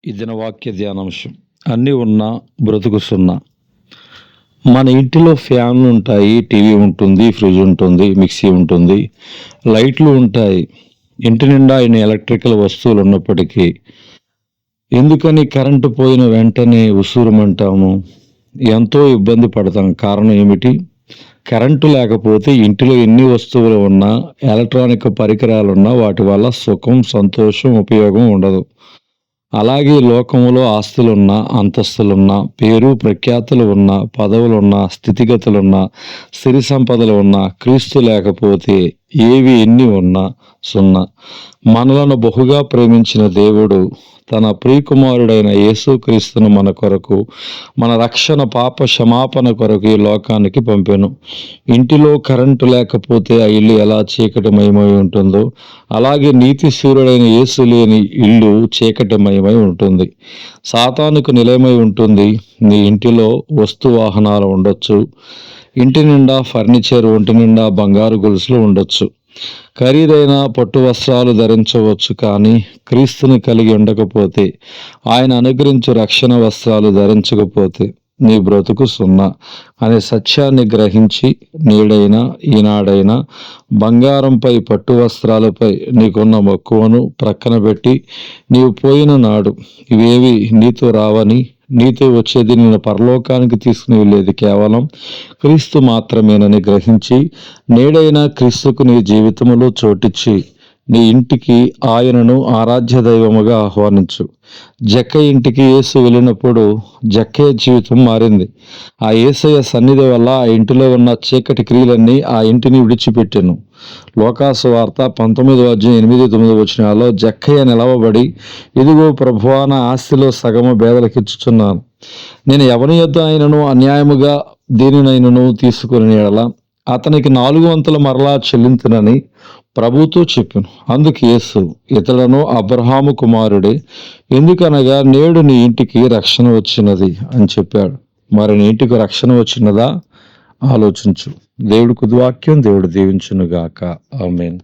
ఈ దిన వాక్య ధ్యానాంశం. అన్నీ ఉన్నా బ్రతుకు సున్నా. మన ఇంటిలో ఫ్యాన్లు ఉంటాయి, టీవీ ఉంటుంది, ఫ్రిడ్జ్ ఉంటుంది, మిక్సీ ఉంటుంది, లైట్లు ఉంటాయి. ఇంటి నిండా ఇన్ని ఎలక్ట్రికల్ వస్తువులు ఉన్నప్పటికీ ఎందుకని కరెంటు పోయిన వెంటనే ఉసూరుమంటాము, ఎంతో ఇబ్బంది పడతాం. కారణం ఏమిటి? కరెంటు లేకపోతే ఇంటిలో ఎన్ని వస్తువులు ఉన్నా, ఎలక్ట్రానిక్ పరికరాలున్నా వాటి వల్ల సుఖం, సంతోషం, ఉపయోగం ఉండదు. అలాగే లోకంలో ఆస్తులున్నా, అంతస్తులున్నా, పేరు ప్రఖ్యాతులు ఉన్నా, పదవులున్నా, స్థితిగతులున్నా, సిరి సంపదలు ఉన్నా, క్రీస్తు లేకపోతే ఏవి ఎన్ని ఉన్నా సున్నా. మనలను బహుగా ప్రేమించిన దేవుడు తన ప్రియకుమారుడైన యేసుక్రీస్తును మన కొరకు, మన రక్షణ పాప క్షమాపణ కొరకు ఈ లోకానికి పంపెను. ఇంటిలో కరెంటు లేకపోతే ఆ ఇల్లు ఎలా చీకటిమయమై ఉంటుందో, అలాగే నీతి సూర్యుడైన యేసు లేని ఇల్లు చీకటిమయమై ఉంటుంది, సాతానుకు నిలయమై ఉంటుంది. నీ ఇంటిలో వస్తు వాహనాలు ఉండొచ్చు, ఇంటి నిండా ఫర్నిచర్, ఒంటి నిండా బంగారు గొలుసులు ఉండొచ్చు, ఖరీదైన పట్టు వస్త్రాలు ధరించవచ్చు. కానీ క్రీస్తుని కలిగి ఉండకపోతే, ఆయన అనుగ్రహించు రక్షణ వస్త్రాలు ధరించకపోతే నీ బ్రతుకు సున్నా అనే సత్యాన్ని గ్రహించి, నేడైనా ఈనాడైనా బంగారంపై, పట్టు వస్త్రాలపై నీకున్న మక్కువను ప్రక్కన పెట్టి, నీవు పోయిన నాడు ఇవేవి నీతో రావని, నీతో వచ్చేది నిన్ను పరలోకానికి తీసుకుని వెళ్ళేది కేవలం క్రీస్తు మాత్రమేనని గ్రహించి, నేడైనా క్రీస్తుకు నీ జీవితంలో చోటిచ్చి నీ ఇంటికి ఆయనను ఆరాధ్య దైవముగా ఆహ్వానించు. జక్కయ్య ఇంటికి యేసు వెళ్ళినప్పుడు జక్కయ్య జీవితం మారింది. ఆ యేసయ్య సన్నిధి వల్ల ఆ ఇంటిలో ఉన్న చీకటి క్రియలన్నీ ఆ ఇంటిని విడిచిపెట్టెను. లోకాసు వార్త 19:8-9 జక్కయ్య నిలవబడి, ఇదిగో ప్రభువా, నా ఆస్తిలో సగము బేదలకిచ్చుచున్నాను. నేను ఎవని యొద్ద ఆయనను అన్యాయముగా దేనినైనను తీసుకుని ఎడల అతనికి 4 వంతుల మరలా చెల్లింతునని ప్రభుతో చెప్పాను. అందుకు యేసు, ఇతడును అబ్రహాము కుమారుడే, ఎందుకనగా నేడు నీ ఇంటికి రక్షణ వచ్చినది అని చెప్పాడు. మరి నీ ఇంటికి రక్షణ వచ్చినదా? ఆలోచించు. దేవుడి వాక్యం దేవుడు దీవించునుగాక. ఆమేన్.